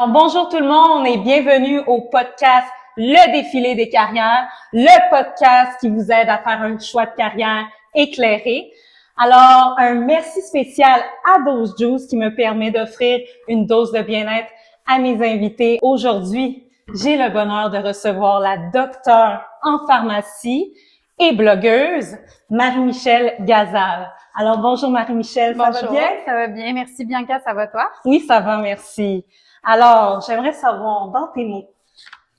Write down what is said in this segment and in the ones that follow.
Bonjour tout le monde et bienvenue au podcast Le Défilé des carrières, le podcast qui vous aide à faire un choix de carrière éclairé. Alors, un merci spécial à Dose Juice qui me permet d'offrir une dose de bien-être à mes invités. Aujourd'hui, j'ai le bonheur de recevoir la docteure en pharmacie et blogueuse Marie-Michèle Gazal. Alors, bonjour Marie-Michèle, ça va bien? Ça va bien. Merci Bianca, ça va toi? Oui, ça va, merci. Alors, j'aimerais savoir, dans tes mots,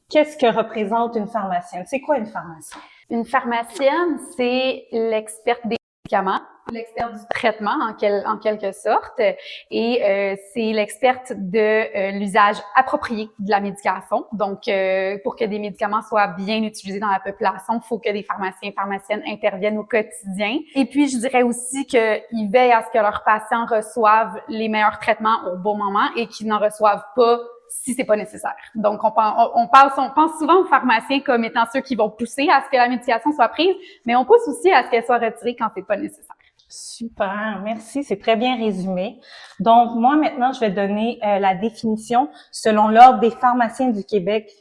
qu'est-ce que représente une pharmacienne? C'est quoi une pharmacienne? Une pharmacienne, c'est l'experte des médicaments, l'experte du traitement en quelque sorte, et c'est l'experte de l'usage approprié de la médication. Donc, pour que des médicaments soient bien utilisés dans la population, il faut que des pharmaciens et pharmaciennes interviennent au quotidien. Et puis, je dirais aussi qu'ils veillent à ce que leurs patients reçoivent les meilleurs traitements au bon moment et qu'ils n'en reçoivent pas si c'est pas nécessaire. Donc, on pense souvent aux pharmaciens comme étant ceux qui vont pousser à ce que la médication soit prise, mais on pousse aussi à ce qu'elle soit retirée quand c'est pas nécessaire. Super, merci, c'est très bien résumé. Donc, moi, maintenant, je vais donner la définition selon l'Ordre des pharmaciens du Québec.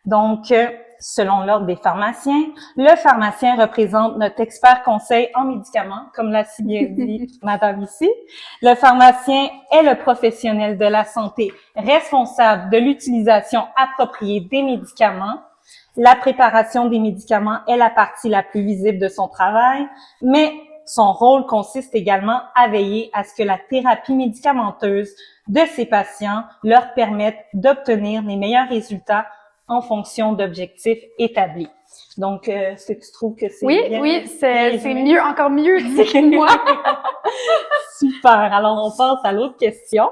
Donc, selon l'Ordre des pharmaciens, le pharmacien représente notre expert conseil en médicaments, comme l'a si bien dit madame ici. Le pharmacien est le professionnel de la santé responsable de l'utilisation appropriée des médicaments. La préparation des médicaments est la partie la plus visible de son travail, mais son rôle consiste également à veiller à ce que la thérapie médicamenteuse de ses patients leur permette d'obtenir les meilleurs résultats en fonction d'objectifs établis. Donc, est-ce que tu trouves que c'est bien? Oui, c'est mieux, encore mieux dit que moi. Super. Alors, on passe à l'autre question.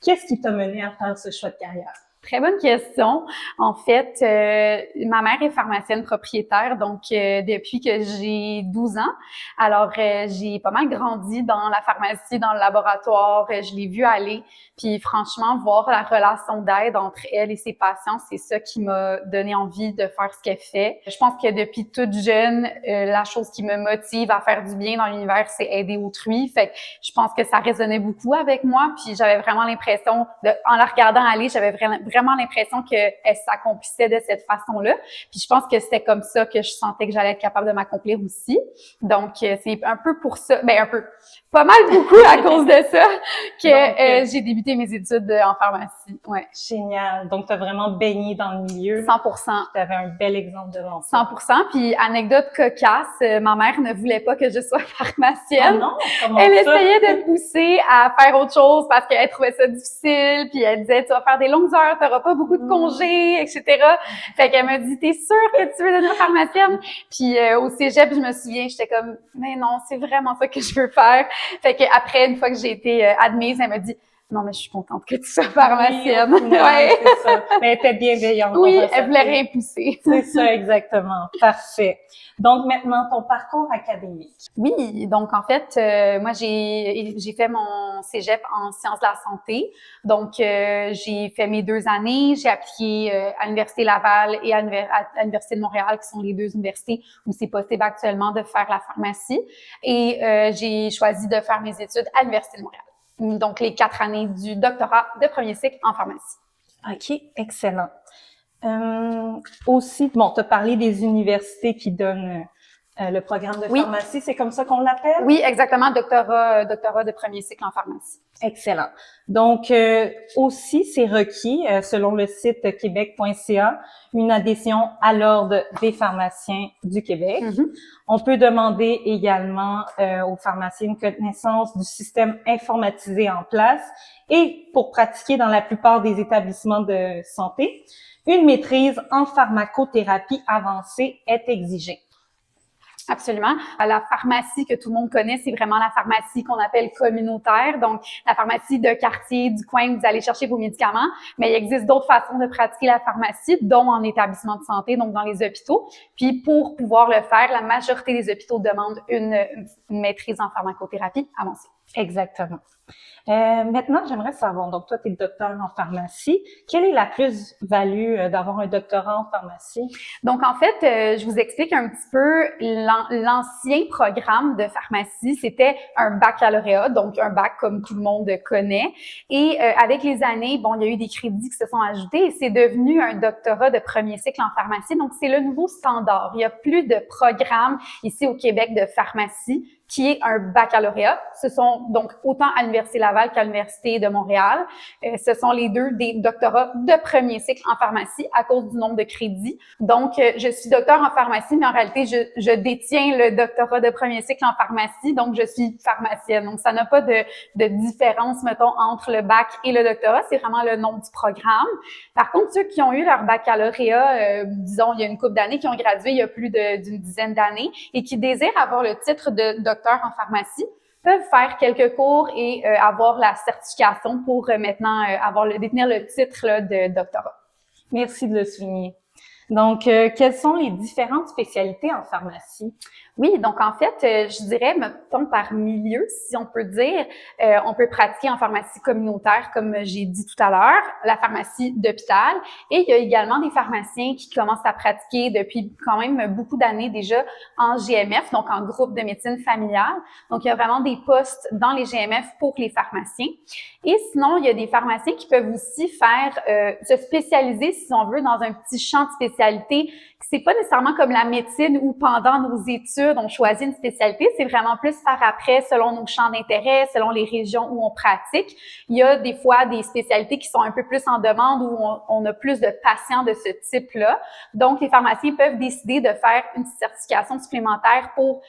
Qu'est-ce qui t'a mené à faire ce choix de carrière? Très bonne question. En fait, ma mère est pharmacienne propriétaire, donc depuis que j'ai 12 ans. Alors, j'ai pas mal grandi dans la pharmacie, dans le laboratoire. Je l'ai vue aller. Puis franchement, voir la relation d'aide entre elle et ses patients, c'est ça qui m'a donné envie de faire ce qu'elle fait. Je pense que depuis toute jeune, la chose qui me motive à faire du bien dans l'univers, c'est aider autrui. Fait que je pense que ça résonnait beaucoup avec moi. Puis j'avais vraiment l'impression, en la regardant aller, j'avais vraiment l'impression qu'elle s'accomplissait de cette façon-là. Puis je pense que c'était comme ça que je sentais que j'allais être capable de m'accomplir aussi. Donc, c'est un peu pour ça, pas mal beaucoup à cause de ça que j'ai débuté mes études en pharmacie. Ouais. Génial. Donc, tu as vraiment baigné dans le milieu. 100%. Tu avais un bel exemple devant toi. 100%. Puis, anecdote cocasse, ma mère ne voulait pas que je sois pharmacienne. Oh non? Comment elle ça? essayait de me pousser à faire autre chose parce qu'elle trouvait ça difficile. Puis, elle disait, tu vas faire des longues heures, tu n'auras pas beaucoup de congés, etc. Fait qu'elle m'a dit, t'es sûre que tu veux devenir pharmacienne? Puis, au cégep, je me souviens, j'étais comme, mais non, c'est vraiment ça que je veux faire. Fait que après, une fois que j'ai été admise, elle m'a dit, non, mais je suis contente que tu sois pharmacienne. Oui, ouais, c'est ça. Mais elle était bienveillante. Oui, elle voulait rien pousser. C'est ça, exactement. Parfait. Donc, maintenant, ton parcours académique. Oui, donc en fait, moi, j'ai fait mon cégep en sciences de la santé. Donc, j'ai fait mes 2 années. J'ai appliqué à l'Université Laval et à l'Université de Montréal, qui sont les 2 universités où c'est possible actuellement de faire la pharmacie. Et j'ai choisi de faire mes études à l'Université de Montréal. Donc, les 4 années du doctorat de premier cycle en pharmacie. OK, excellent. Aussi, bon, tu as parlé des universités qui donnent le programme de pharmacie, c'est comme ça qu'on l'appelle? Oui, exactement, doctorat de premier cycle en pharmacie. Excellent. Donc, aussi, c'est requis, selon le site québec.ca, une adhésion à l'Ordre des pharmaciens du Québec. Mm-hmm. On peut demander également aux pharmaciens une connaissance du système informatisé en place et pour pratiquer dans la plupart des établissements de santé, une maîtrise en pharmacothérapie avancée est exigée. Absolument. La pharmacie que tout le monde connaît, c'est vraiment la pharmacie qu'on appelle communautaire. Donc, la pharmacie de quartier, du coin où vous allez chercher vos médicaments. Mais il existe d'autres façons de pratiquer la pharmacie, dont en établissement de santé, donc dans les hôpitaux. Puis, pour pouvoir le faire, la majorité des hôpitaux demandent une maîtrise en pharmacothérapie avancée. Exactement. Maintenant, j'aimerais savoir, donc toi, tu es docteur en pharmacie. Quelle est la plus-value d'avoir un doctorat en pharmacie? Donc, en fait, je vous explique un petit peu l'ancien programme de pharmacie. C'était un baccalauréat, donc un bac comme tout le monde connaît. Et avec les années, bon, il y a eu des crédits qui se sont ajoutés et c'est devenu un doctorat de premier cycle en pharmacie. Donc, c'est le nouveau standard. Il n'y a plus de programme ici au Québec de pharmacie qui est un baccalauréat. Ce sont donc autant à l'Université Laval qu'à l'Université de Montréal. Ce sont les deux des doctorats de premier cycle en pharmacie à cause du nombre de crédits. Donc, je suis docteur en pharmacie, mais en réalité, je détiens le doctorat de premier cycle en pharmacie, donc je suis pharmacienne. Donc, ça n'a pas de différence, mettons, entre le bac et le doctorat. C'est vraiment le nom du programme. Par contre, ceux qui ont eu leur baccalauréat, disons, il y a une couple d'années, qui ont gradué il y a plus d'une dizaine d'années et qui désirent avoir le titre de docteur en pharmacie, peuvent faire quelques cours et avoir la certification pour maintenant détenir le titre là, de doctorat. Merci de le souligner. Donc, quelles sont les différentes spécialités en pharmacie? Oui, donc en fait, je dirais, mettons par milieu, si on peut dire, on peut pratiquer en pharmacie communautaire, comme j'ai dit tout à l'heure, la pharmacie d'hôpital, et il y a également des pharmaciens qui commencent à pratiquer depuis quand même beaucoup d'années déjà en GMF, donc en groupe de médecine familiale. Donc, il y a vraiment des postes dans les GMF pour les pharmaciens. Et sinon, il y a des pharmaciens qui peuvent aussi faire, se spécialiser, si on veut, dans un petit champ de spécialité. C'est pas nécessairement comme la médecine où pendant nos études, on choisit une spécialité. C'est vraiment plus par après, selon nos champs d'intérêt, selon les régions où on pratique. Il y a des fois des spécialités qui sont un peu plus en demande où on a plus de patients de ce type-là. Donc, les pharmaciens peuvent décider de faire une certification supplémentaire pour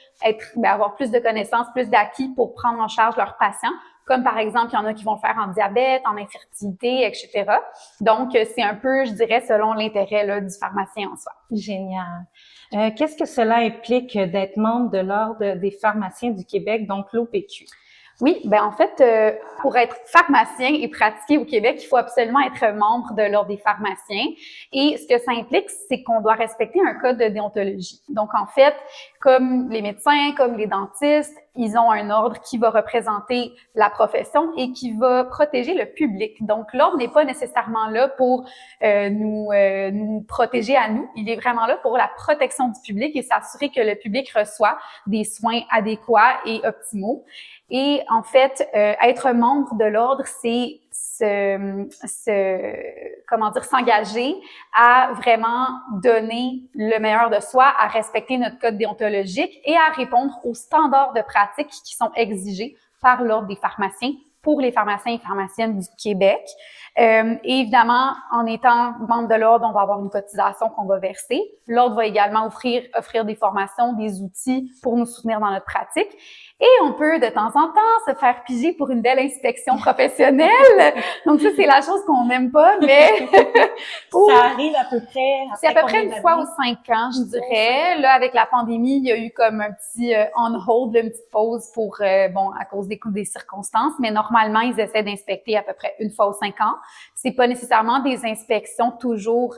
avoir plus de connaissances, plus d'acquis pour prendre en charge leurs patients. Comme par exemple, il y en a qui vont le faire en diabète, en infertilité, etc. Donc, c'est un peu, je dirais, selon l'intérêt là, du pharmacien en soi. Génial. Qu'est-ce que cela implique d'être membre de l'Ordre des pharmaciens du Québec, donc l'OPQ? Oui, en fait, pour être pharmacien et pratiquer au Québec, il faut absolument être membre de l'Ordre des pharmaciens. Et ce que ça implique, c'est qu'on doit respecter un code de déontologie. Donc, en fait, comme les médecins, comme les dentistes, ils ont un ordre qui va représenter la profession et qui va protéger le public. Donc, l'ordre n'est pas nécessairement là pour nous protéger à nous. Il est vraiment là pour la protection du public et s'assurer que le public reçoit des soins adéquats et optimaux. Et en fait, être membre de l'ordre, c'est s'engager à vraiment donner le meilleur de soi, à respecter notre code déontologique et à répondre aux standards de pratique qui sont exigés par l'Ordre des pharmaciens pour les pharmaciens et pharmaciennes du Québec. Et évidemment, en étant membre de l'Ordre, on va avoir une cotisation qu'on va verser. L'Ordre va également offrir des formations, des outils pour nous soutenir dans notre pratique. Et on peut, de temps en temps, se faire piger pour une belle inspection professionnelle. Donc ça, c'est la chose qu'on n'aime pas, mais... Ça arrive à peu près... C'est à peu près une fois aux 5 ans, je dirais. Là, avec la pandémie, il y a eu comme un petit on hold, une petite pause pour, à cause des circonstances. Mais normalement, ils essaient d'inspecter à peu près une fois aux 5 ans. C'est pas nécessairement des inspections toujours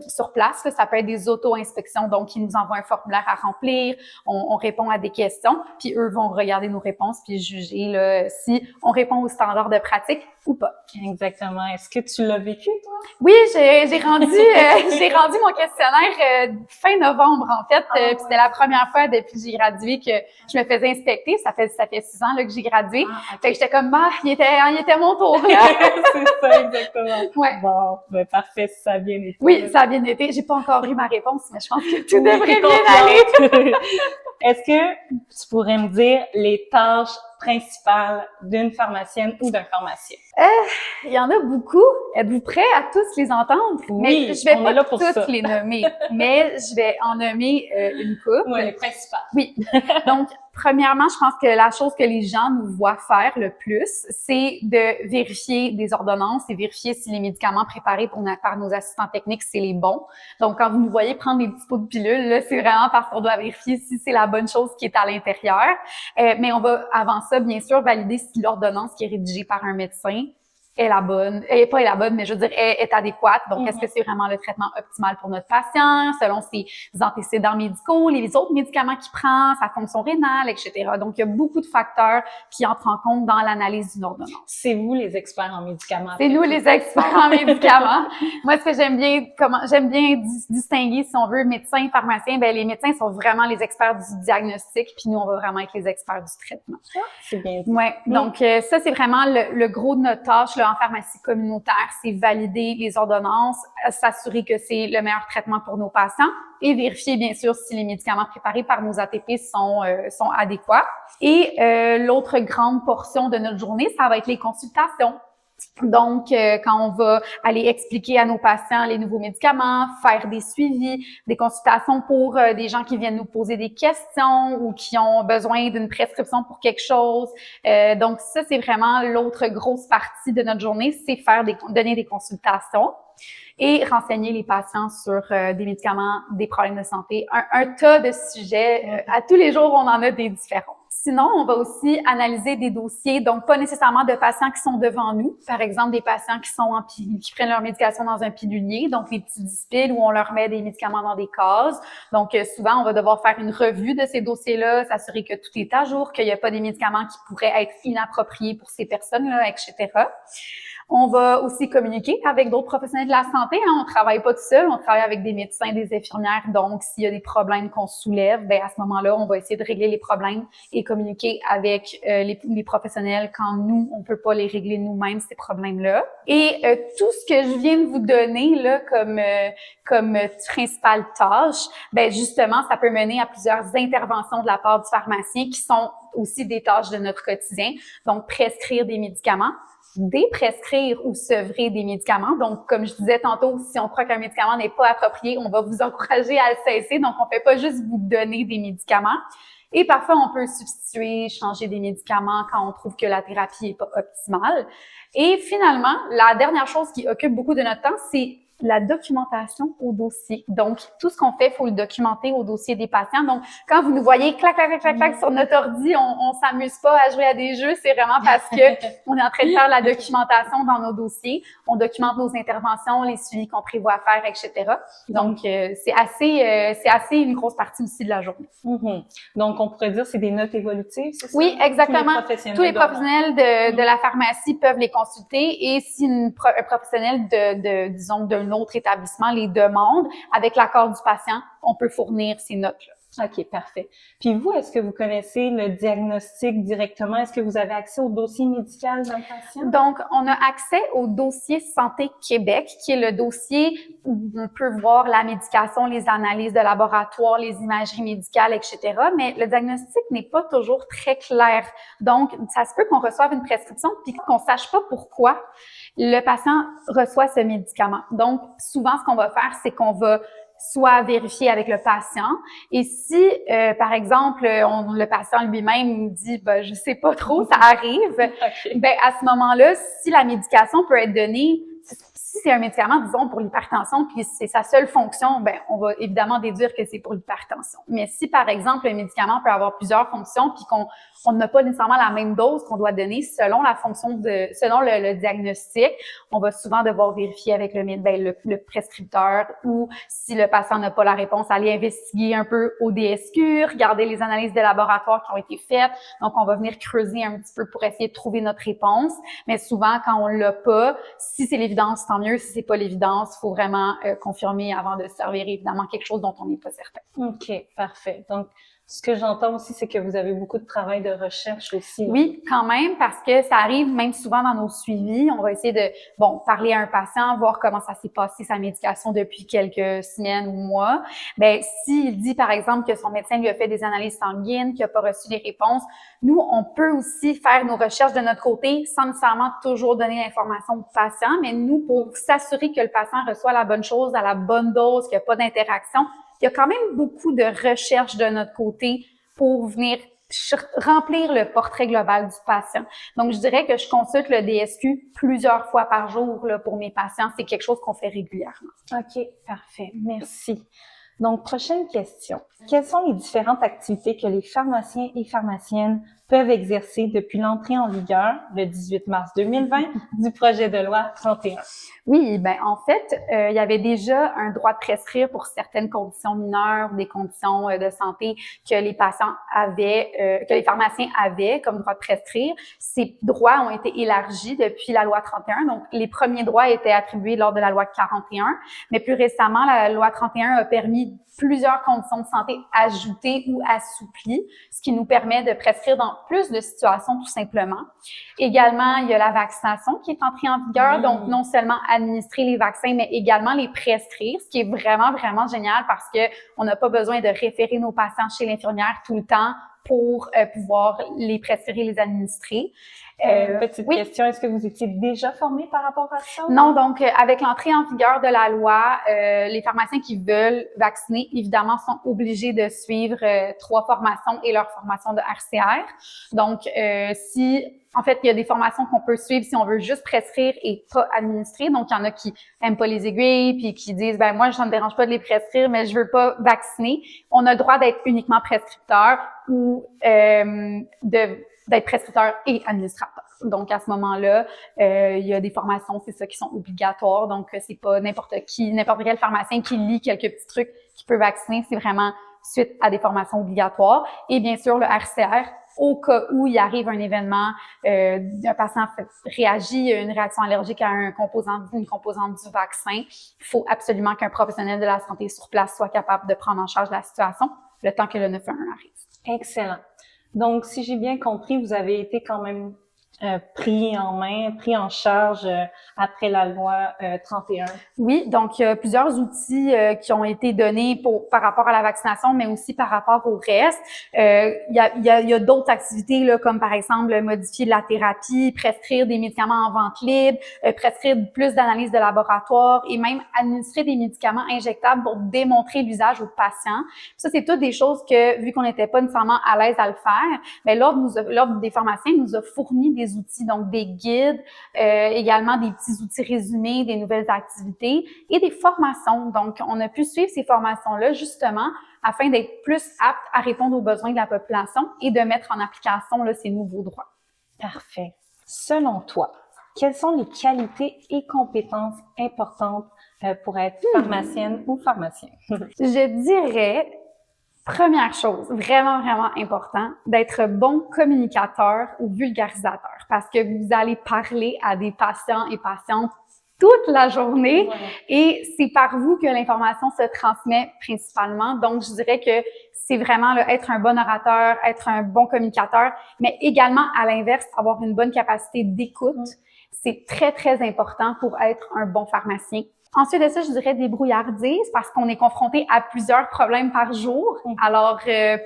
sur place. Là. Ça peut être des auto-inspections. Donc, ils nous envoient un formulaire à remplir. On répond à des questions. Puis, eux vont regarder nos réponses puis juger là, si on répond aux standards de pratique ou pas. Exactement. Est-ce que tu l'as vécu, toi? Oui, j'ai rendu mon questionnaire fin novembre, en fait. Puis c'était la première fois depuis que j'ai gradué que je me faisais inspecter. Ça fait 6 ans là, que j'ai gradué. Okay. Fait que j'étais comme, il était mon tour. C'est ça, exactement. Ouais. Bon, parfait, ça a bien été. Oui, ça a bien été. J'ai pas encore eu ma réponse, mais je pense que tout devrait bien aller. Est-ce que tu pourrais me dire les tâches principales d'une pharmacienne ou d'un pharmacien? Il y en a beaucoup. Êtes-vous prêts à tous les entendre? Oui, mais je vais pas toutes les nommer, mais je vais en nommer une couple. Oui, les principales. Oui. Donc, premièrement, je pense que la chose que les gens nous voient faire le plus, c'est de vérifier des ordonnances et vérifier si les médicaments préparés par nos assistants techniques, c'est les bons. Donc, quand vous nous voyez prendre des petits pots de pilules, là, c'est vraiment parce qu'on doit vérifier si c'est la bonne chose qui est à l'intérieur. Mais on va, avant ça, bien sûr, valider si l'ordonnance qui est rédigée par un médecin est la bonne, pas est la bonne, mais je veux dire, est adéquate. Donc, est-ce que c'est vraiment le traitement optimal pour notre patient, selon ses antécédents médicaux, les autres médicaments qu'il prend, sa fonction rénale, etc. Donc, il y a beaucoup de facteurs qui entrent en compte dans l'analyse d'une ordonnance. C'est vous les experts en médicaments. C'est nous les experts en médicaments. Moi, ce que j'aime bien distinguer, si on veut, médecins et pharmaciens, ben les médecins sont vraiment les experts du diagnostic, puis nous, on va vraiment être les experts du traitement. C'est bien dit. Ouais. Donc, ça, c'est vraiment le gros de notre tâche là, en pharmacie communautaire, c'est valider les ordonnances, s'assurer que c'est le meilleur traitement pour nos patients et vérifier, bien sûr, si les médicaments préparés par nos ATP sont adéquats. Et l'autre grande portion de notre journée, ça va être les consultations. Donc, quand on va aller expliquer à nos patients les nouveaux médicaments, faire des suivis, des consultations pour des gens qui viennent nous poser des questions ou qui ont besoin d'une prescription pour quelque chose. Donc, ça, c'est vraiment l'autre grosse partie de notre journée, c'est donner des consultations et renseigner les patients sur des médicaments, des problèmes de santé, un tas de sujets. À tous les jours, on en a des différents. Sinon, on va aussi analyser des dossiers, donc pas nécessairement de patients qui sont devant nous. Par exemple, des patients qui prennent leur médication dans un pilulier, donc les petits dispiles où on leur met des médicaments dans des cases. Donc, souvent, on va devoir faire une revue de ces dossiers-là, s'assurer que tout est à jour, qu'il n'y a pas des médicaments qui pourraient être inappropriés pour ces personnes-là, etc. On va aussi communiquer avec d'autres professionnels de la santé. On travaille pas tout seul, on travaille avec des médecins, des infirmières. Donc, s'il y a des problèmes qu'on soulève, ben à ce moment-là, on va essayer de régler les problèmes et communiquer avec les professionnels quand nous, on peut pas les régler nous-mêmes, ces problèmes-là. Et tout ce que je viens de vous donner là comme principale tâche, ben justement, ça peut mener à plusieurs interventions de la part du pharmacien qui sont aussi des tâches de notre quotidien. Donc, prescrire des médicaments, déprescrire ou sevrer des médicaments. Donc, comme je disais tantôt, si on croit qu'un médicament n'est pas approprié, on va vous encourager à le cesser. Donc, on fait pas juste vous donner des médicaments. Et parfois, on peut substituer, changer des médicaments quand on trouve que la thérapie est pas optimale. Et finalement, la dernière chose qui occupe beaucoup de notre temps, c'est la documentation au dossier. Donc, tout ce qu'on fait, il faut le documenter au dossier des patients. Donc, quand vous nous voyez clac, clac, clac, clac, clac sur notre ordi, on s'amuse pas à jouer à des jeux, c'est vraiment parce que on est en train de faire la documentation dans nos dossiers. On documente nos interventions, les suivis qu'on prévoit faire, etc. Donc, c'est assez une grosse partie aussi de la journée. Donc, on pourrait dire que c'est des notes évolutives, c'est ça? Oui, exactement. Tous les professionnels de la pharmacie peuvent les consulter et si un professionnel disons, d'un autre établissement les demande, avec l'accord du patient, on peut fournir ces notes-là. OK, parfait. Puis vous, est-ce que vous connaissez le diagnostic directement? Est-ce que vous avez accès au dossier médical d'un patient? Donc, on a accès au dossier Santé Québec, qui est le dossier où on peut voir la médication, les analyses de laboratoire, les imageries médicales, etc. Mais le diagnostic n'est pas toujours très clair. Donc, ça se peut qu'on reçoive une prescription puis qu'on sache pas pourquoi le patient reçoit ce médicament. Donc, souvent, ce qu'on va faire, c'est qu'on va soit vérifier avec le patient. Et si, par exemple, le patient lui-même dit, ben, je sais pas trop, ça arrive, ben, à ce moment-là, si la médication peut être donnée, si c'est un médicament, disons, pour l'hypertension, puis c'est sa seule fonction, ben, on va évidemment déduire que c'est pour l'hypertension. Mais si, par exemple, le médicament peut avoir plusieurs fonctions, puis qu'on n'a pas nécessairement la même dose qu'on doit donner selon la fonction selon le diagnostic, on va souvent devoir vérifier avec le prescripteur ou si le patient n'a pas la réponse, aller investiguer un peu au DSQ, regarder les analyses de laboratoire qui ont été faites. Donc, on va venir creuser un petit peu pour essayer de trouver notre réponse. Mais souvent, quand on l'a pas, si c'est l'évidence, tant mieux. Si c'est pas l'évidence, il faut vraiment confirmer avant de servir évidemment quelque chose dont on n'est pas certain. OK, parfait. Donc, ce que j'entends aussi, c'est que vous avez beaucoup de travail de recherche aussi. Oui, quand même, parce que ça arrive même souvent dans nos suivis. On va essayer de, parler à un patient, voir comment ça s'est passé sa médication depuis quelques semaines ou mois. Ben, s'il dit, par exemple, que son médecin lui a fait des analyses sanguines, qu'il n'a pas reçu les réponses, nous, on peut aussi faire nos recherches de notre côté sans nécessairement toujours donner l'information au patient, mais nous, pour s'assurer que le patient reçoit la bonne chose à la bonne dose, qu'il n'y a pas d'interaction, il y a quand même beaucoup de recherches de notre côté pour venir remplir le portrait global du patient. Donc, je dirais que je consulte le DSQ plusieurs fois par jour là, pour mes patients. C'est quelque chose qu'on fait régulièrement. OK, parfait. Merci. Donc, prochaine question. Quelles sont les différentes activités que les pharmaciens et pharmaciennes peuvent exercer depuis l'entrée en vigueur, le 18 mars 2020, du projet de loi 31? Oui, ben en fait, il y avait déjà un droit de prescrire pour certaines conditions mineures, des conditions de santé que les patients avaient, que les pharmaciens avaient comme droit de prescrire. Ces droits ont été élargis depuis la loi 31. Donc, les premiers droits étaient attribués lors de la loi 41, mais plus récemment, la loi 31 a permis plusieurs conditions de santé ajoutées ou assouplies, ce qui nous permet de prescrire dans plus de situations tout simplement. Également, il y a la vaccination qui est entrée en vigueur, donc non seulement administrer les vaccins, mais également les prescrire, ce qui est vraiment, vraiment génial parce que on n'a pas besoin de référer nos patients chez l'infirmière tout le temps pour pouvoir les prescrire et les administrer. Petite question, est-ce que vous étiez déjà formé par rapport à ça? Non, donc avec l'entrée en vigueur de la loi, les pharmaciens qui veulent vacciner, évidemment, sont obligés de suivre 3 formations et leur formation de RCR. Donc, en fait, il y a des formations qu'on peut suivre si on veut juste prescrire et pas administrer. Donc, il y en a qui aiment pas les aiguilles puis qui disent, ben moi, ça me dérange pas de les prescrire, mais je veux pas vacciner. On a le droit d'être uniquement prescripteur ou d'être prescripteur et administrateur. Donc, à ce moment-là, il y a des formations, c'est ça, qui sont obligatoires. Donc, c'est pas n'importe quel pharmacien qui lit quelques petits trucs qui peut vacciner. C'est vraiment suite à des formations obligatoires. Et bien sûr, le RCR, au cas où il arrive un événement, un patient réagit à une réaction allergique à une composante du vaccin, il faut absolument qu'un professionnel de la santé sur place soit capable de prendre en charge la situation le temps que le 911 arrive. Excellent. Donc, si j'ai bien compris, vous avez été quand même pris en charge après la loi 31. Oui, donc il y a plusieurs outils qui ont été donnés par rapport à la vaccination, mais aussi par rapport au reste. Il y a d'autres activités là, comme par exemple modifier la thérapie, prescrire des médicaments en vente libre, prescrire plus d'analyses de laboratoire et même administrer des médicaments injectables pour démontrer l'usage aux patients. Ça, c'est toutes des choses que, vu qu'on n'était pas nécessairement à l'aise à le faire, mais l'Ordre des pharmaciens nous a fourni des outils, donc des guides, également des petits outils résumés, des nouvelles activités et des formations. Donc, on a pu suivre ces formations-là justement afin d'être plus apte à répondre aux besoins de la population et de mettre en application là, ces nouveaux droits. Parfait. Selon toi, quelles sont les qualités et compétences importantes pour être pharmacienne ou pharmacien? Je dirais, première chose, vraiment, vraiment important, d'être bon communicateur ou vulgarisateur parce que vous allez parler à des patients et patientes toute la journée et c'est par vous que l'information se transmet principalement. Donc, je dirais que c'est vraiment là, être un bon orateur, être un bon communicateur, mais également, à l'inverse, avoir une bonne capacité d'écoute. C'est très, très important pour être un bon pharmacien. Ensuite de ça, je dirais débrouillardise parce qu'on est confronté à plusieurs problèmes par jour. Alors,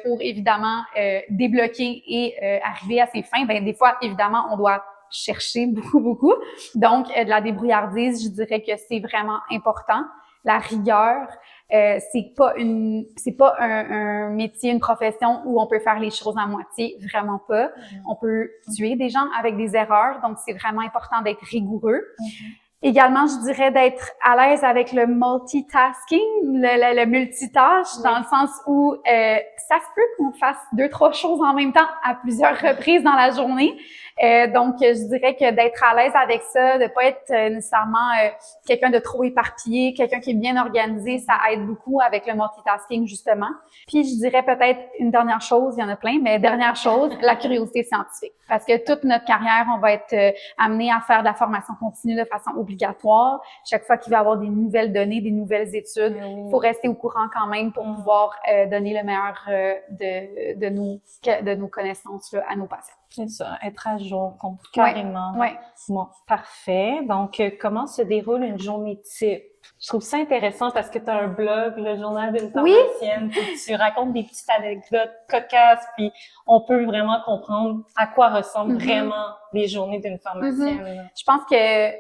pour évidemment débloquer et arriver à ses fins, ben des fois, évidemment, on doit chercher beaucoup. Donc, de la débrouillardise, je dirais que c'est vraiment important. La rigueur, c'est pas un métier, une profession où on peut faire les choses à moitié, vraiment pas. On peut tuer des gens avec des erreurs, donc c'est vraiment important d'être rigoureux. Également, je dirais d'être à l'aise avec le multitasking, le multitâche, dans le sens où ça se peut qu'on fasse 2-3 choses en même temps à plusieurs reprises dans la journée. Donc, je dirais que d'être à l'aise avec ça, de pas être nécessairement quelqu'un de trop éparpillé, quelqu'un qui est bien organisé, ça aide beaucoup avec le multitasking, justement. Puis, je dirais peut-être une dernière chose, il y en a plein, mais dernière chose, la curiosité scientifique. Parce que toute notre carrière, on va être amené à faire de la formation continue de façon obligatoire. Chaque fois qu'il va y avoir des nouvelles données, des nouvelles études, il faut rester au courant quand même pour pouvoir donner le meilleur de nos connaissances là, à nos patients. C'est ça, être à jour, carrément. Ouais. Bon, parfait. Donc, comment se déroule une journée type? Je trouve ça intéressant parce que tu as un blog, le journal d'une pharmacienne, puis tu racontes des petites anecdotes cocasses, puis on peut vraiment comprendre à quoi ressemblent vraiment les journées d'une pharmacienne. Je pense que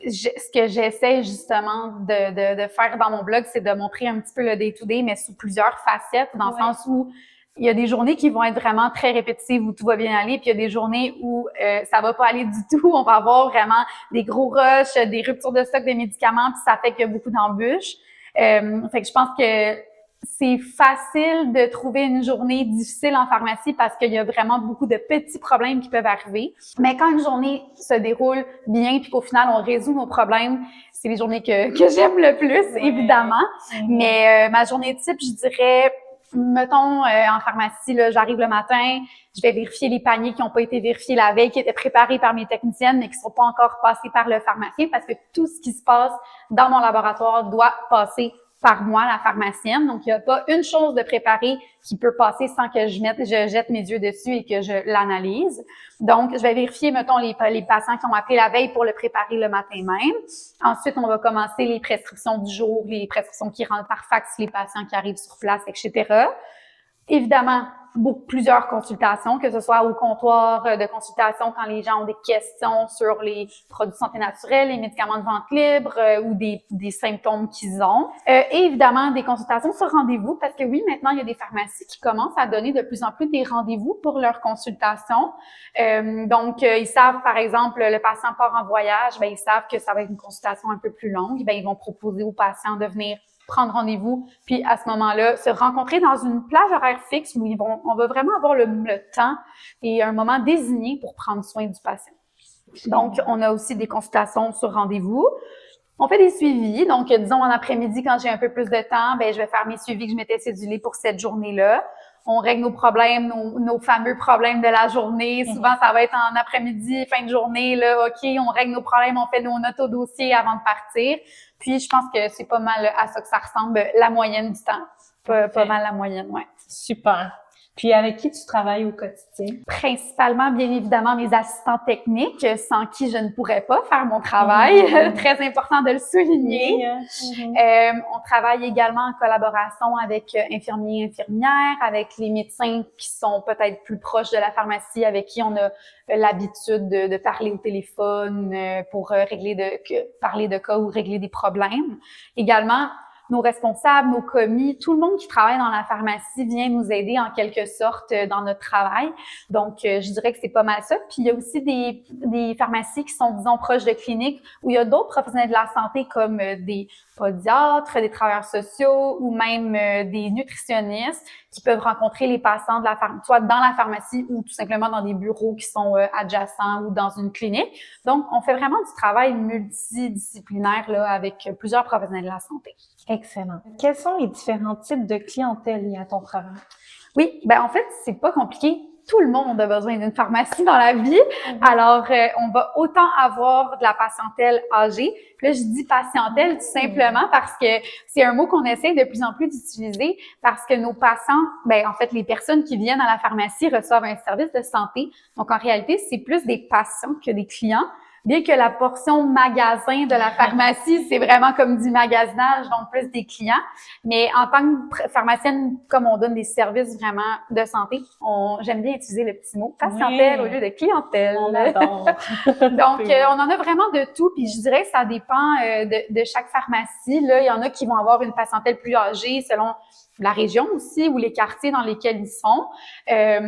ce que j'essaie justement de faire dans mon blog, c'est de montrer un petit peu le day-to-day, mais sous plusieurs facettes, dans le sens où il y a des journées qui vont être vraiment très répétitives où tout va bien aller, puis il y a des journées où ça va pas aller du tout. On va avoir vraiment des gros rushs, des ruptures de stock de médicaments, puis ça fait qu'il y a beaucoup d'embûches. Fait que je pense que c'est facile de trouver une journée difficile en pharmacie parce qu'il y a vraiment beaucoup de petits problèmes qui peuvent arriver. Mais quand une journée se déroule bien puis qu'au final, on résout nos problèmes, c'est les journées que j'aime le plus, évidemment. Mais ma journée type, je dirais, mettons, en pharmacie, là, j'arrive le matin, je vais vérifier les paniers qui n'ont pas été vérifiés la veille, qui étaient préparés par mes techniciennes, mais qui ne sont pas encore passés par le pharmacien parce que tout ce qui se passe dans mon laboratoire doit passer par moi, la pharmacienne. Donc, il n'y a pas une chose de préparée qui peut passer sans que je jette mes yeux dessus et que je l'analyse. Donc, je vais vérifier, mettons, les patients qui ont appelé la veille pour le préparer le matin même. Ensuite, on va commencer les prescriptions du jour, les prescriptions qui rentrent par fax, les patients qui arrivent sur place, etc. Évidemment, plusieurs consultations, que ce soit au comptoir de consultation quand les gens ont des questions sur les produits de santé naturelle, les médicaments de vente libre ou des symptômes qu'ils ont. Et évidemment, des consultations sur rendez-vous parce que oui, maintenant, il y a des pharmacies qui commencent à donner de plus en plus des rendez-vous pour leurs consultations. Donc, ils savent, par exemple, le patient part en voyage, ils savent que ça va être une consultation un peu plus longue. Ils vont proposer au patient de venir prendre rendez-vous, puis à ce moment-là, se rencontrer dans une plage horaire fixe où on va vraiment avoir le temps et un moment désigné pour prendre soin du patient. Donc, on a aussi des consultations sur rendez-vous. On fait des suivis. Donc, disons, en après-midi, quand j'ai un peu plus de temps, je vais faire mes suivis que je m'étais cédulés pour cette journée-là. On règle nos problèmes, nos fameux problèmes de la journée. Souvent, ça va être en après-midi, fin de journée, là, OK, on règle nos problèmes, on fait nos notes au dossier avant de partir. Puis, je pense que c'est pas mal à ça que ça ressemble, la moyenne du temps. Pas mal la moyenne, ouais. Super. Puis, avec qui tu travailles au quotidien? Principalement, bien évidemment, mes assistants techniques, sans qui je ne pourrais pas faire mon travail. Très important de le souligner. On travaille également en collaboration avec infirmiers et infirmières, avec les médecins qui sont peut-être plus proches de la pharmacie, avec qui on a l'habitude de parler au téléphone pour parler de cas ou régler des problèmes. Également, nos responsables, nos commis, tout le monde qui travaille dans la pharmacie vient nous aider en quelque sorte dans notre travail. Donc, je dirais que c'est pas mal ça. Puis, il y a aussi des pharmacies qui sont, disons, proches de cliniques où il y a d'autres professionnels de la santé comme des podiatres, des travailleurs sociaux ou même des nutritionnistes qui peuvent rencontrer les patients de la pharmacie, soit dans la pharmacie ou tout simplement dans des bureaux qui sont adjacents ou dans une clinique. Donc, on fait vraiment du travail multidisciplinaire là avec plusieurs professionnels de la santé. Excellent. Quels sont les différents types de clientèle liés à ton travail? Oui, en fait, c'est pas compliqué. Tout le monde a besoin d'une pharmacie dans la vie. Alors, on va autant avoir de la patientèle âgée. Puis là, je dis patientèle tout simplement parce que c'est un mot qu'on essaie de plus en plus d'utiliser parce que nos patients, en fait, les personnes qui viennent à la pharmacie reçoivent un service de santé. Donc, en réalité, c'est plus des patients que des clients. Bien que la portion magasin de la pharmacie, c'est vraiment comme du magasinage, donc plus des clients. Mais en tant que pharmacienne, comme on donne des services vraiment de santé, j'aime bien utiliser le petit mot patientèle au lieu de clientèle. On adore. Donc, on en a vraiment de tout. Puis je dirais que ça dépend de chaque pharmacie. Là, il y en a qui vont avoir une patientèle plus âgée selon la région aussi ou les quartiers dans lesquels ils sont.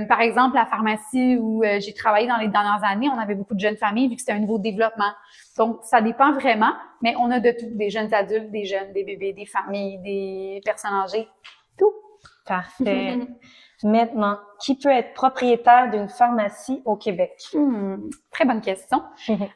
Par exemple, la pharmacie où j'ai travaillé dans les dernières années, on avait beaucoup de jeunes familles vu que c'était un nouveau développement. Donc, ça dépend vraiment, mais on a de tout, des jeunes adultes, des jeunes, des bébés, des familles, des personnes âgées, tout. Parfait. Maintenant, qui peut être propriétaire d'une pharmacie au Québec? Très bonne question.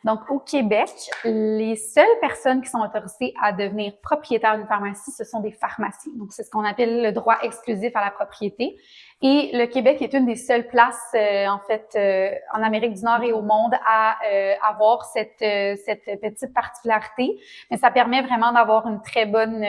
Donc, au Québec, les seules personnes qui sont autorisées à devenir propriétaires d'une pharmacie, ce sont des pharmaciens. Donc, c'est ce qu'on appelle le droit exclusif à la propriété. Et le Québec est une des seules places, en Amérique du Nord et au monde à avoir cette petite particularité. Mais ça permet vraiment d'avoir un très bon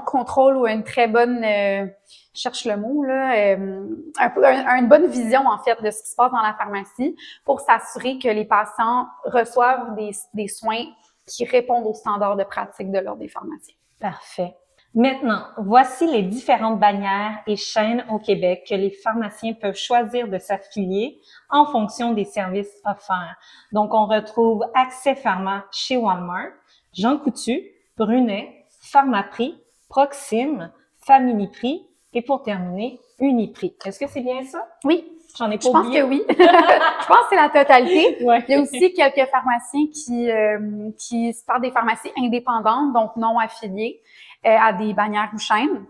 contrôle ou une très bonne, je cherche le mot là, une bonne vision en fait de ce qui se passe dans la pharmacie pour s'assurer que les patients reçoivent des soins qui répondent aux standards de pratique de l'ordre des pharmaciens. Parfait. Maintenant, voici les différentes bannières et chaînes au Québec que les pharmaciens peuvent choisir de s'affilier en fonction des services offerts. Donc, on retrouve Accès Pharma chez Walmart, Jean Coutu, Brunet, Pharmaprix, Proxime, Familiprix et pour terminer, Uniprix. Est-ce que c'est bien ça? Oui, J'en ai pas Je pense oublié. que oui. Je pense que c'est la totalité. Ouais. Il y a aussi quelques pharmaciens qui se parlent des pharmacies indépendantes, donc non affiliées à des bannières ou chaînes.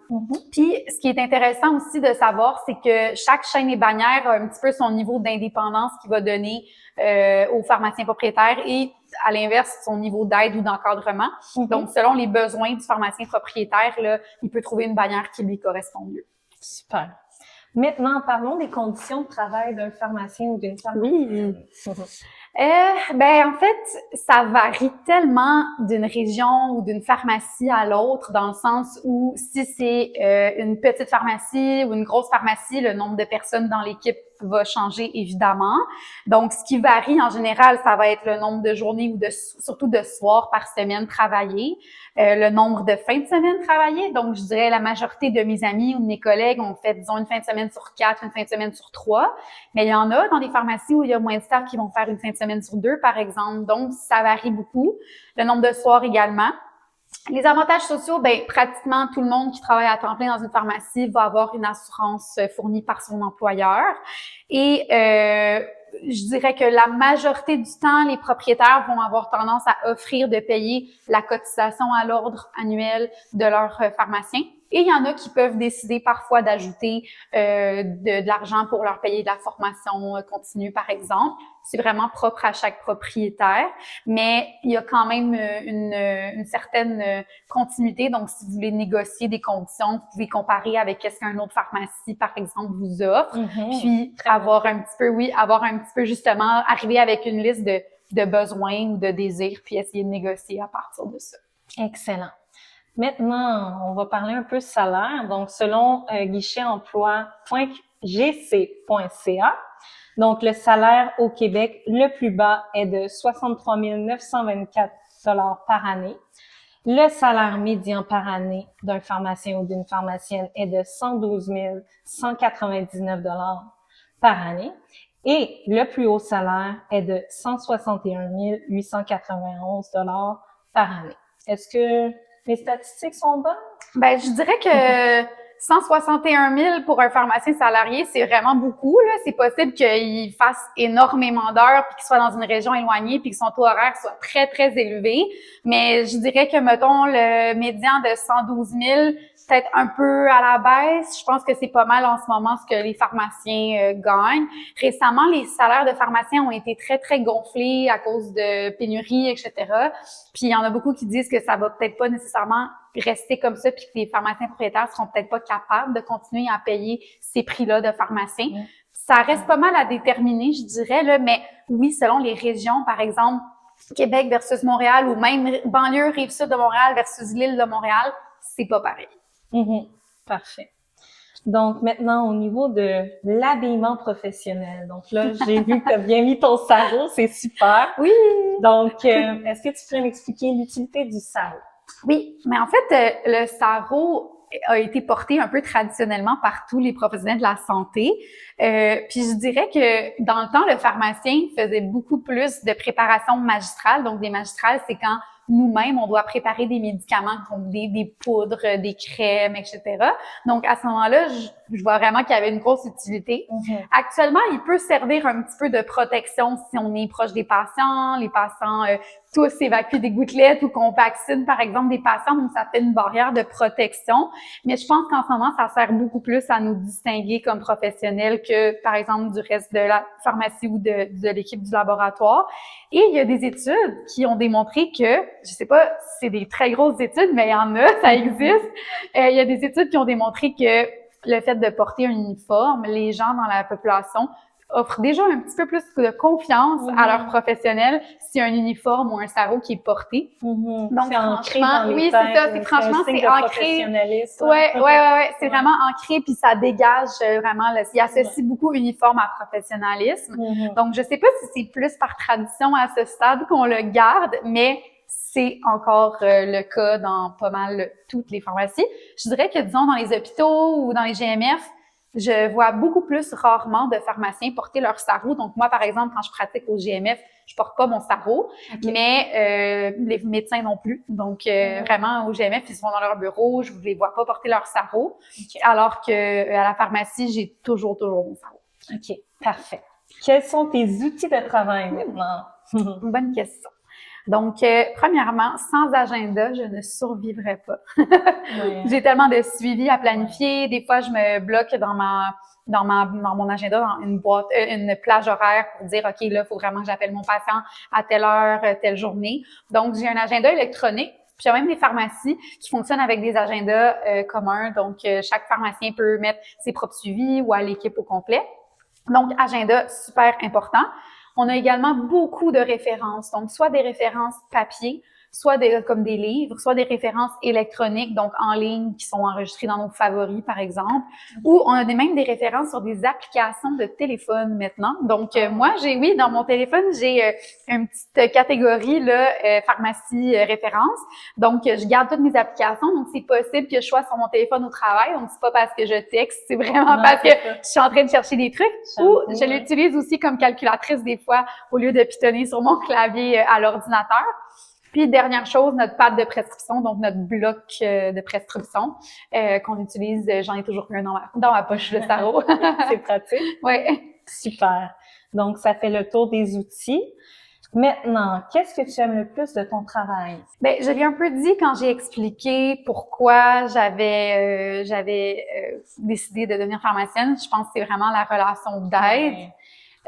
Puis, ce qui est intéressant aussi de savoir, c'est que chaque chaîne et bannière a un petit peu son niveau d'indépendance qu'il va donner aux pharmaciens propriétaires et, à l'inverse, son niveau d'aide ou d'encadrement. Donc, selon les besoins du pharmacien propriétaire, là, il peut trouver une bannière qui lui correspond mieux. Super. Maintenant, parlons des conditions de travail d'un pharmacien ou d'une pharmacienne. En fait, ça varie tellement d'une région ou d'une pharmacie à l'autre, dans le sens où si c'est une petite pharmacie ou une grosse pharmacie, le nombre de personnes dans l'équipe va changer évidemment. Donc, ce qui varie en général, ça va être le nombre de journées ou surtout de soirs par semaine travaillés, le nombre de fins de semaine travaillées. Donc, je dirais la majorité de mes amis ou de mes collègues ont fait, disons, une fin de semaine sur 4, une fin de semaine sur 3. Mais il y en a dans des pharmacies où il y a moins de staff qui vont faire une fin de semaine sur 2, par exemple. Donc, ça varie beaucoup. Le nombre de soirs également. Les avantages sociaux, pratiquement tout le monde qui travaille à temps plein dans une pharmacie va avoir une assurance fournie par son employeur. Et je dirais que la majorité du temps, les propriétaires vont avoir tendance à offrir de payer la cotisation à l'ordre annuel de leur pharmacien. Et il y en a qui peuvent décider parfois d'ajouter de l'argent pour leur payer de la formation continue, par exemple. C'est vraiment propre à chaque propriétaire, mais il y a quand même une certaine continuité. Donc, si vous voulez négocier des conditions, vous pouvez comparer avec qu'est-ce qu'une autre pharmacie, par exemple, vous offre, puis avoir un petit peu justement, arriver avec une liste de besoins ou de désirs, puis essayer de négocier à partir de ça. Excellent. Maintenant, on va parler un peu salaire. Donc, selon guichetemploi.gc.ca, donc le salaire au Québec, le plus bas est de 63 924 $ par année. Le salaire médian par année d'un pharmacien ou d'une pharmacienne est de 112 199 $ par année. Et le plus haut salaire est de 161 891 $ par année. Est-ce que les statistiques sont bonnes? Je dirais que 161 000 pour un pharmacien salarié, c'est vraiment beaucoup, là. C'est possible qu'il fasse énormément d'heures puis qu'il soit dans une région éloignée puis que son taux horaire soit très, très élevé. Mais je dirais que, mettons, le médian de 112 000, peut-être un peu à la baisse. Je pense que c'est pas mal en ce moment ce que les pharmaciens gagnent. Récemment, les salaires de pharmaciens ont été très, très gonflés à cause de pénuries, etc. Puis il y en a beaucoup qui disent que ça va peut-être pas nécessairement rester comme ça, puis que les pharmaciens propriétaires seront peut-être pas capables de continuer à payer ces prix-là de pharmaciens. Ça reste pas mal à déterminer, je dirais, là, mais oui, selon les régions, par exemple, Québec versus Montréal ou même banlieue Rive-Sud de Montréal versus l'île de Montréal, c'est pas pareil. Parfait. Donc, maintenant, au niveau de l'habillement professionnel. Donc là, j'ai vu que tu as bien mis ton sarrau, c'est super. Oui! Donc, est-ce que tu pourrais m'expliquer l'utilité du sarrau? Oui, mais en fait, le sarrau a été porté un peu traditionnellement par tous les professionnels de la santé. Puis je dirais que dans le temps, le pharmacien faisait beaucoup plus de préparation magistrale. Donc, des magistrales, c'est quand nous-mêmes, on doit préparer des médicaments comme des poudres, des crèmes, etc. Donc, à ce moment-là, je vois vraiment qu'il y avait une grosse utilité. Actuellement, il peut servir un petit peu de protection si on est proche des patients. Les patients tous évacuent des gouttelettes ou qu'on vaccine, par exemple, des patients. Donc, ça fait une barrière de protection. Mais je pense qu'en ce moment, ça sert beaucoup plus à nous distinguer comme professionnels que, par exemple, du reste de la pharmacie ou de l'équipe du laboratoire. Et il y a des études qui ont démontré que, je sais pas si c'est des très grosses études, mais il y en a, ça existe. Il y a des études qui ont démontré que le fait de porter un uniforme, les gens dans la population offrent déjà un petit peu plus de confiance à leurs professionnels s'il y a un uniforme ou un sarrau qui est porté. Donc, franchement, oui, c'est ça. C'est franchement, c'est ancré. Ouais. C'est vraiment ancré puis ça dégage vraiment. Il associe beaucoup uniforme à professionnalisme. Donc, je sais pas si c'est plus par tradition à ce stade qu'on le garde, mais c'est encore le cas dans pas mal toutes les pharmacies. Je dirais que, disons, dans les hôpitaux ou dans les GMF, je vois beaucoup plus rarement de pharmaciens porter leur sarrau. Donc, moi, par exemple, quand je pratique au GMF, je porte pas mon sarrau, mais les médecins non plus. Donc, vraiment, au GMF, ils sont dans leur bureau, je ne les vois pas porter leur sarrau. Alors que à la pharmacie, j'ai toujours mon sarrau. OK, parfait. Quels sont tes outils de travail maintenant? Bonne question. Donc, premièrement, sans agenda, je ne survivrais pas. Ouais. J'ai tellement de suivi à planifier. Des fois, je me bloque dans mon agenda, dans une boîte, une plage horaire pour dire, OK, là, il faut vraiment que j'appelle mon patient à telle heure, telle journée. Donc, j'ai un agenda électronique. Puis, il y a même des pharmacies qui fonctionnent avec des agendas communs. Donc, chaque pharmacien peut mettre ses propres suivis ou à l'équipe au complet. Donc, agenda, super important. On a également beaucoup de références, donc soit des références papier, soit comme des livres, soit des références électroniques, donc en ligne, qui sont enregistrées dans nos favoris, par exemple, ou on a même des références sur des applications de téléphone maintenant. Donc, moi, dans mon téléphone, j'ai une petite catégorie, là, pharmacie référence. Donc, je garde toutes mes applications, donc c'est possible que je sois sur mon téléphone au travail. Donc, c'est pas parce que je texte, c'est vraiment parce que je suis en train de chercher des trucs. Ou je l'utilise aussi comme calculatrice des fois, au lieu de pitonner sur mon clavier à l'ordinateur. Puis, dernière chose, notre pad de prescription, donc notre bloc de prescription qu'on utilise. J'en ai toujours un dans ma poche de sarreau. C'est pratique. Ouais. Super. Donc, ça fait le tour des outils. Maintenant, qu'est-ce que tu aimes le plus de ton travail? Ben, je l'ai un peu dit quand j'ai expliqué pourquoi j'avais décidé de devenir pharmacienne. Je pense que c'est vraiment la relation d'aide. Ouais.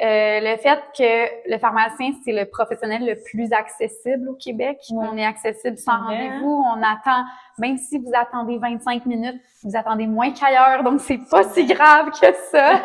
Le fait que le pharmacien, c'est le professionnel le plus accessible au Québec. Ouais. On est accessible sans rendez-vous. On attend, même si vous attendez 25 minutes, vous attendez moins qu'ailleurs. Donc, c'est pas si grave que ça.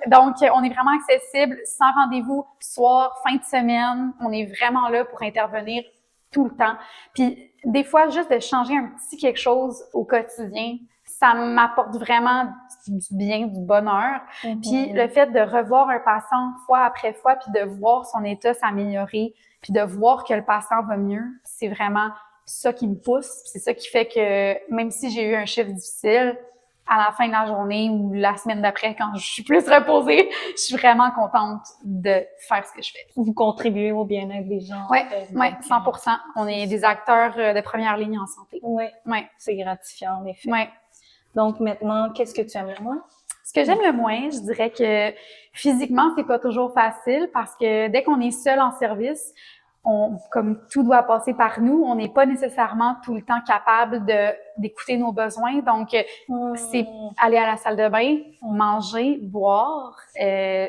Donc, on est vraiment accessible sans rendez-vous, soir, fin de semaine. On est vraiment là pour intervenir tout le temps. Puis, des fois, juste de changer un petit quelque chose au quotidien, ça m'apporte vraiment du bien, du bonheur. Mm-hmm. Puis le fait de revoir un patient fois après fois, puis de voir son état s'améliorer, puis de voir que le patient va mieux, c'est vraiment ça qui me pousse. C'est ça qui fait que même si j'ai eu un chiffre difficile, à la fin de la journée ou la semaine d'après, quand je suis plus reposée, je suis vraiment contente de faire ce que je fais. Vous contribuez au bien-être des gens. Oui, 100%. On est des acteurs de première ligne en santé. Oui, c'est gratifiant, en effet. Oui. Donc maintenant, qu'est-ce que tu aimes le moins? Ce que j'aime le moins, je dirais que physiquement, c'est pas toujours facile parce que dès qu'on est seul en service, comme tout doit passer par nous, on n'est pas nécessairement tout le temps capable d'écouter nos besoins. Donc, c'est aller à la salle de bain, manger, boire,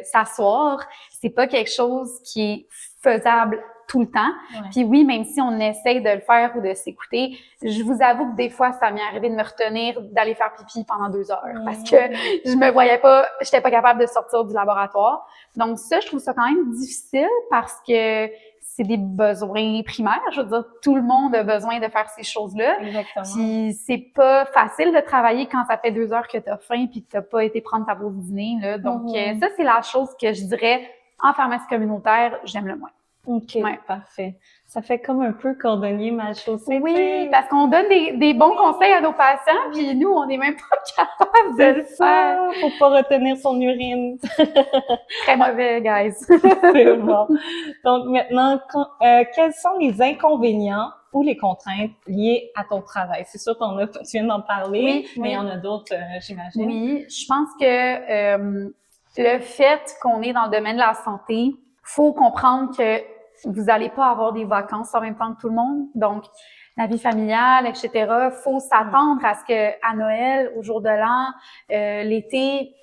s'asseoir. C'est pas quelque chose qui est faisable tout le temps. Ouais. Puis oui, même si on essaye de le faire ou de s'écouter, je vous avoue que des fois, ça m'est arrivé de me retenir d'aller faire pipi pendant 2 heures parce que j'étais pas capable de sortir du laboratoire. Donc ça, je trouve ça quand même difficile parce que c'est des besoins primaires. Je veux dire, tout le monde a besoin de faire ces choses-là. Exactement. Puis c'est pas facile de travailler quand ça fait 2 heures que t'as faim puis que t'as pas été prendre ta pause dîner, là. Donc ça, c'est la chose que je dirais en pharmacie communautaire, j'aime le moins. OK, parfait. Ça fait comme un peu cordonnier mal chaussé. Oui, parce qu'on donne des bons conseils à nos patients, puis nous, on n'est même pas capable de le faire. Faut pas retenir son urine. Très mauvais, guys. C'est bon. Donc maintenant, quels sont les inconvénients ou les contraintes liées à ton travail? C'est sûr tu viens d'en parler, mais il y en a d'autres, j'imagine. Oui, je pense que le fait qu'on est dans le domaine de la santé, faut comprendre que vous n'allez pas avoir des vacances en même temps que tout le monde. Donc, la vie familiale, etc. Faut s'attendre à ce que à Noël, au jour de l'an, l'été,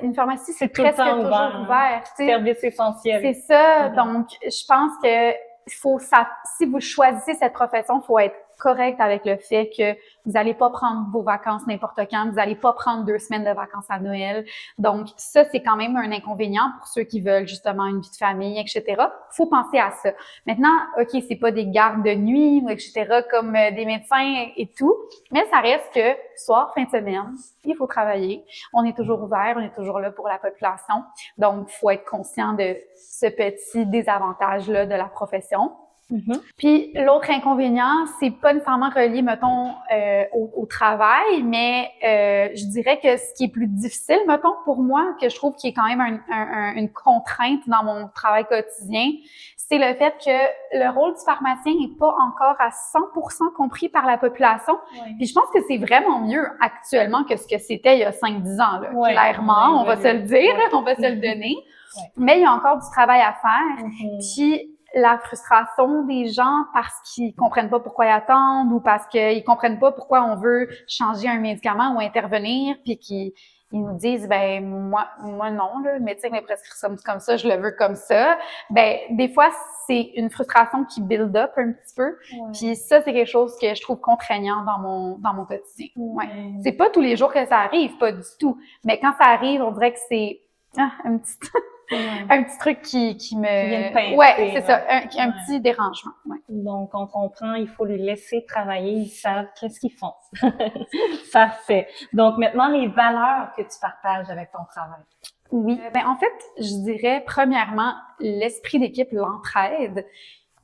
une pharmacie, c'est presque toujours ouvert. Service essentiel. C'est ça. Donc, je pense que si vous choisissez cette profession, faut être correct avec le fait que vous n'allez pas prendre vos vacances n'importe quand, vous n'allez pas prendre 2 semaines de vacances à Noël. Donc, ça, c'est quand même un inconvénient pour ceux qui veulent justement une vie de famille, etc. Faut penser à ça. Maintenant, OK, c'est pas des gardes de nuit, etc., comme des médecins et tout, mais ça reste que soir, fin de semaine, il faut travailler. On est toujours ouvert, on est toujours là pour la population. Donc, faut être conscient de ce petit désavantage-là de la profession. Mm-hmm. Puis l'autre inconvénient, c'est pas nécessairement relié, mettons, au travail, mais je dirais que ce qui est plus difficile, mettons, pour moi, que je trouve qui est quand même une contrainte dans mon travail quotidien, c'est le fait que le rôle du pharmacien n'est pas encore à 100% compris par la population. Oui. Puis je pense que c'est vraiment mieux actuellement que ce que c'était il y a 5-10 ans, là. Ouais, Clairement, on va se le dire, on va se le donner. Ouais. Mais il y a encore du travail à faire. Mm-hmm. Puis la frustration des gens parce qu'ils comprennent pas pourquoi ils attendent ou parce qu'ils comprennent pas pourquoi on veut changer un médicament ou intervenir, puis qu'ils nous disent ben moi non, le médecin mes prescriptions comme ça, je le veux comme ça. Ben des fois c'est une frustration qui build up un petit peu. Ouais. Puis ça c'est quelque chose que je trouve contraignant dans mon quotidien. Ouais. C'est pas tous les jours que ça arrive, pas du tout. Mais quand ça arrive, on dirait que c'est un petit truc qui me... vient de pincer, ouais, c'est ça, un petit dérangement. Ouais. Donc, on comprend, il faut les laisser travailler, ils savent qu'est-ce qu'ils font. Parfait. Donc, maintenant, les valeurs que tu partages avec ton travail. Oui. Ben, en fait, je dirais, premièrement, l'esprit d'équipe, l'entraide.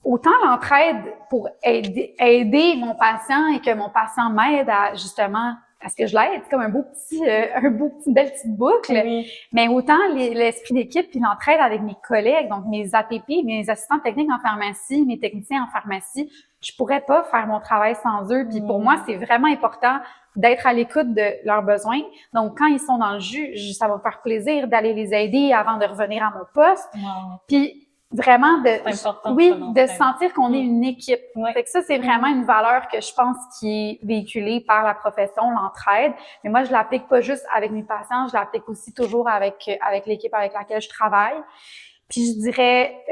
Autant l'entraide pour aider mon patient et que mon patient m'aide à, justement, parce que je l'aide, c'est comme une belle petite boucle. Oui. Mais autant l'esprit d'équipe puis l'entraide avec mes collègues, donc mes ATP, mes assistants techniques en pharmacie, mes techniciens en pharmacie, je pourrais pas faire mon travail sans eux. Puis pour moi, c'est vraiment important d'être à l'écoute de leurs besoins. Donc, quand ils sont dans le jus, ça va me faire plaisir d'aller les aider avant de revenir à mon poste. Wow. Puis vraiment de sentir qu'on est une équipe. Ouais. Fait que ça, c'est vraiment une valeur que je pense qui est véhiculée par la profession, l'entraide. Mais moi, je l'applique pas juste avec mes patients, je l'applique aussi toujours avec l'équipe avec laquelle je travaille. Puis je dirais,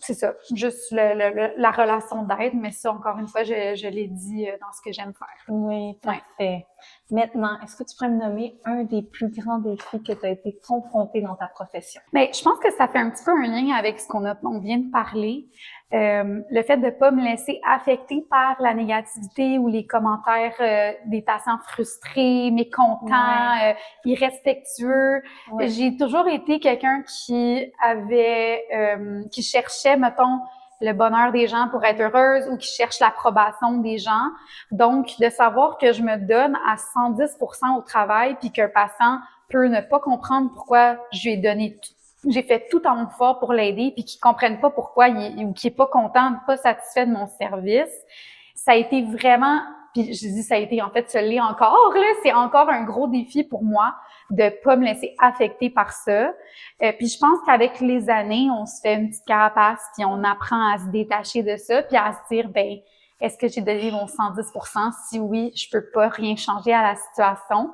c'est ça, juste la relation d'aide, mais ça, encore une fois, je l'ai dit dans ce que j'aime faire. Oui, parfait. Maintenant, est-ce que tu pourrais me nommer un des plus grands défis que tu as été confronté dans ta profession? Bien, je pense que ça fait un petit peu un lien avec ce on vient de parler. Le fait de pas me laisser affecter par la négativité ou les commentaires des patients frustrés, mécontents, irrespectueux. Ouais. J'ai toujours été quelqu'un qui cherchait, mettons, le bonheur des gens pour être heureuse ou qui cherche l'approbation des gens. Donc, de savoir que je me donne à 110% au travail puis qu'un patient peut ne pas comprendre pourquoi je lui ai donné tout. J'ai fait tout en mon fort pour l'aider puis qu'il comprenne pas pourquoi ou qu'il est pas content, pas satisfait de mon service. Ça a été vraiment, puis je dis ça a été, en fait, ça l'est encore, là. C'est encore un gros défi pour moi de pas me laisser affecter par ça. Puis je pense qu'avec les années, on se fait une petite carapace puis on apprend à se détacher de ça puis à se dire, ben, est-ce que j'ai donné mon 110%? Si oui, je peux pas rien changer à la situation.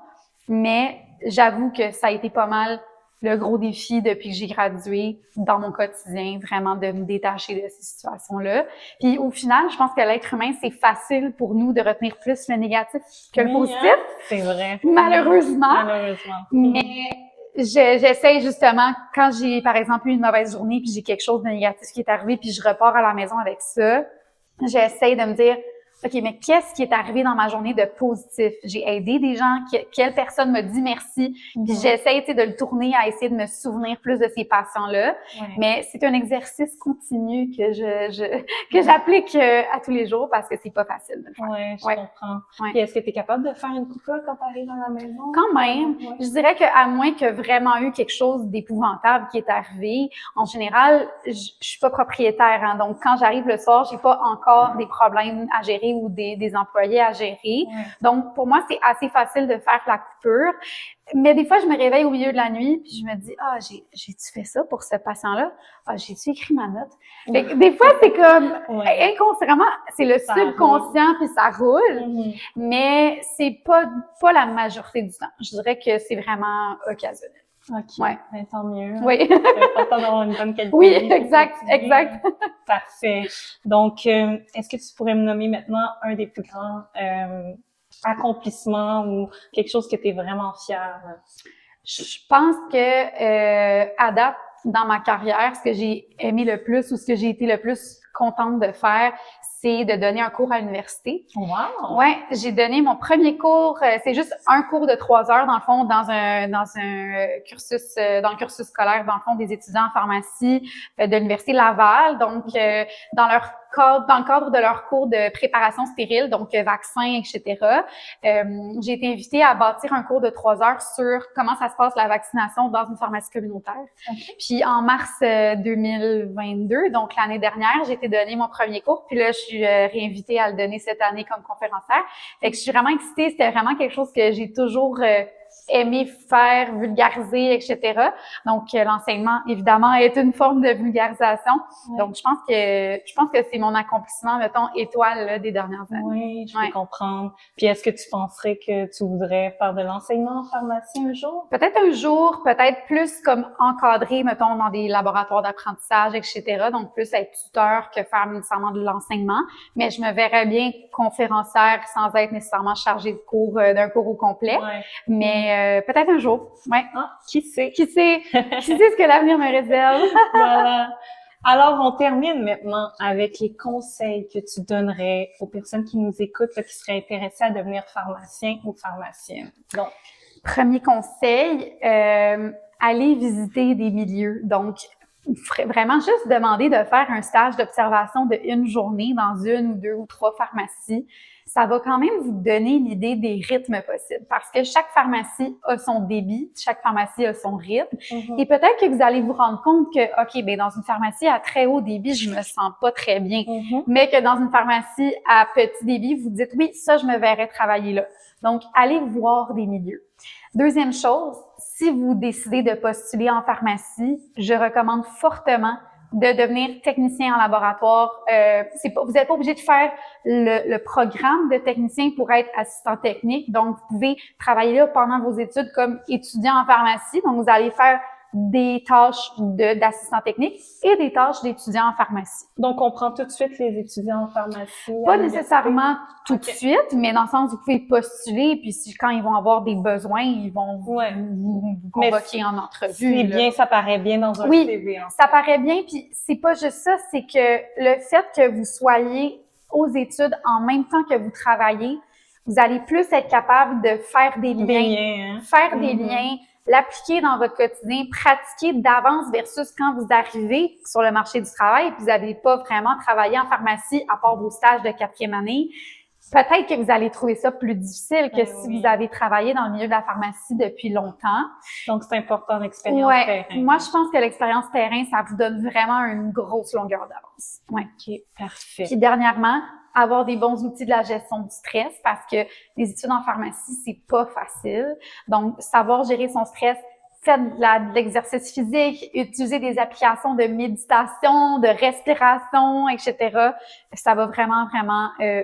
Mais j'avoue que ça a été pas mal le gros défi depuis que j'ai gradué dans mon quotidien, vraiment de me détacher de ces situations-là. Puis au final, je pense que l'être humain, c'est facile pour nous de retenir plus le négatif que le positif. Hein? C'est vrai. Malheureusement. Malheureusement. Mais j'essaie justement, quand j'ai par exemple eu une mauvaise journée puis j'ai quelque chose de négatif qui est arrivé puis je repars à la maison avec ça, j'essaie de me dire OK, mais qu'est-ce qui est arrivé dans ma journée de positif? J'ai aidé des gens, quelle personne m'a dit merci, puis j'essaie de le tourner à essayer de me souvenir plus de ces patients-là. Ouais. Mais c'est un exercice continu que j'applique à tous les jours parce que c'est pas facile de le faire. Ouais, je comprends. Ouais. Puis est-ce que tu es capable de faire une coupure quand tu arrives à la maison? Quand même. Ouais. Je dirais qu'à moins que vraiment eu quelque chose d'épouvantable qui est arrivé, en général, je suis pas propriétaire, hein, donc quand j'arrive le soir, j'ai pas encore des problèmes à gérer ou des employés à gérer. Ouais. Donc, pour moi, c'est assez facile de faire la coupure. Mais des fois, je me réveille au milieu de la nuit puis je me dis, j'ai-tu fait ça pour ce patient-là? J'ai-tu écrit ma note? Fait que des fois, c'est comme, inconsciemment, c'est le subconscient puis ça roule. Mais c'est pas la majorité du temps. Je dirais que c'est vraiment occasionnel. OK. Ouais. Ben, tant mieux. Oui. C'est important d'avoir une bonne qualité. Oui, exact. Parfait. Donc, est-ce que tu pourrais me nommer maintenant un des plus grands accomplissements ou quelque chose que tu es vraiment fière? Je pense que à date, dans ma carrière, ce que j'ai aimé le plus ou ce que j'ai été le plus contente de faire, c'est de donner un cours à l'université. Wow! Ouais, j'ai donné mon premier cours. C'est juste un cours de 3 heures, dans le fond, dans un cursus, dans le cursus scolaire, dans le fond, des étudiants en pharmacie de l'Université Laval. Donc, dans le cadre de leur cours de préparation stérile, donc vaccins, etc. J'ai été invitée à bâtir un cours de 3 heures sur comment ça se passe la vaccination dans une pharmacie communautaire. Okay. Puis en mars 2022, donc l'année dernière, j'ai été donner mon premier cours. Puis là, je suis réinvitée à le donner cette année comme conférencière. Fait que je suis vraiment excitée. C'était vraiment quelque chose que j'ai toujours aimé faire, vulgariser, etc. Donc, l'enseignement, évidemment, est une forme de vulgarisation. Ouais. Donc, je pense que c'est mon accomplissement, mettons, étoile là, des dernières années. Oui, je peux comprendre. Puis, est-ce que tu penserais que tu voudrais faire de l'enseignement en pharmacie un jour? Peut-être un jour, peut-être plus comme encadrer, mettons, dans des laboratoires d'apprentissage, etc. Donc, plus être tuteur que faire nécessairement de l'enseignement. Mais je me verrais bien conférencière sans être nécessairement chargée de cours, d'un cours au complet. Ouais. Mais peut-être un jour. Ouais. Ah, qui sait? Qui sait? Qui sait ce que l'avenir me réserve? Voilà. Alors, on termine maintenant avec les conseils que tu donnerais aux personnes qui nous écoutent, là, qui seraient intéressées à devenir pharmacien ou pharmacienne. Donc, premier conseil, aller visiter des milieux. Donc, vraiment juste demander de faire un stage d'observation de 1 journée dans 1 ou 2 ou 3 pharmacies. Ça va quand même vous donner l'idée des rythmes possibles parce que chaque pharmacie a son débit, chaque pharmacie a son rythme. Et peut-être que vous allez vous rendre compte que, OK, ben dans une pharmacie à très haut débit, je me sens pas très bien. Mais que dans une pharmacie à petit débit, vous dites, oui, ça, je me verrais travailler là. Donc, allez voir des milieux. Deuxième chose, si vous décidez de postuler en pharmacie, je recommande fortement de devenir technicien en laboratoire. Vous n'êtes pas obligé de faire le programme de technicien pour être assistant technique. Donc, vous pouvez travailler là pendant vos études comme étudiant en pharmacie. Donc, vous allez faire des tâches d'assistant technique et des tâches d'étudiant en pharmacie. Donc, on prend tout de suite les étudiants en pharmacie? Pas nécessairement tout de suite, mais dans le sens où vous pouvez postuler, puis quand ils vont avoir des besoins, ils vont vous convoquer en entrevue. C'est bien, ça paraît bien dans un CV. Ça paraît bien, puis c'est pas juste ça, c'est que le fait que vous soyez aux études en même temps que vous travaillez, vous allez plus être capable de faire des liens, des liens, l'appliquer dans votre quotidien, pratiquer d'avance versus quand vous arrivez sur le marché du travail et puis vous n'avez pas vraiment travaillé en pharmacie à part vos stages de 4e année. Peut-être que vous allez trouver ça plus difficile que si vous avez travaillé dans le milieu de la pharmacie depuis longtemps. Donc, c'est important l'expérience terrain. Moi, je pense que l'expérience terrain, ça vous donne vraiment une grosse longueur d'avance. OK, parfait. Puis dernièrement, avoir des bons outils de la gestion du stress parce que les études en pharmacie, c'est pas facile. Donc, savoir gérer son stress, faites de l'exercice physique, utilisez des applications de méditation, de respiration, etc. Ça va vraiment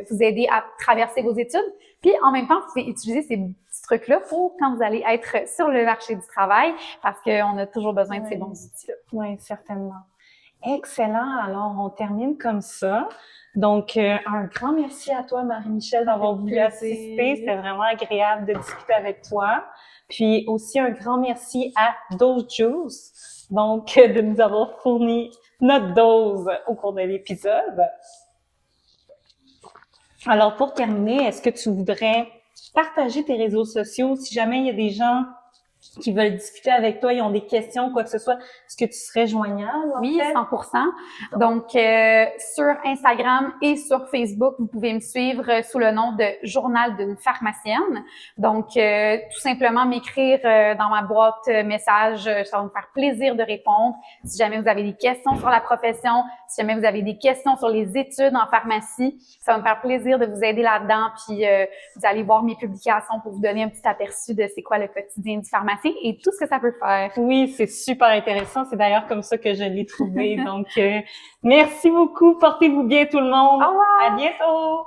vous aider à traverser vos études. Puis, en même temps, vous pouvez utiliser ces petits trucs-là pour quand vous allez être sur le marché du travail parce qu'on a toujours besoin de ces bons outils-là. Oui, certainement. Excellent. Alors, on termine comme ça. Donc, un grand merci à toi, Marie-Michel, d'avoir voulu assister. C'était vraiment agréable de discuter avec toi. Puis aussi, un grand merci à Dose Juice, donc, de nous avoir fourni notre dose au cours de l'épisode. Alors, pour terminer, est-ce que tu voudrais partager tes réseaux sociaux si jamais il y a des gens qui veulent discuter avec toi, ils ont des questions, quoi que ce soit, est-ce que tu serais joignable? Oui, 100%. Donc, sur Instagram et sur Facebook, vous pouvez me suivre sous le nom de Journal d'une pharmacienne. Donc, tout simplement m'écrire dans ma boîte message, ça va me faire plaisir de répondre. Si jamais vous avez des questions sur la profession, si jamais vous avez des questions sur les études en pharmacie, ça va me faire plaisir de vous aider là-dedans. Puis, vous allez voir mes publications pour vous donner un petit aperçu de c'est quoi le quotidien du pharmacien et tout ce que ça peut faire. Oui, c'est super intéressant. C'est d'ailleurs comme ça que je l'ai trouvé. Donc, merci beaucoup. Portez-vous bien tout le monde. Au revoir. À bientôt.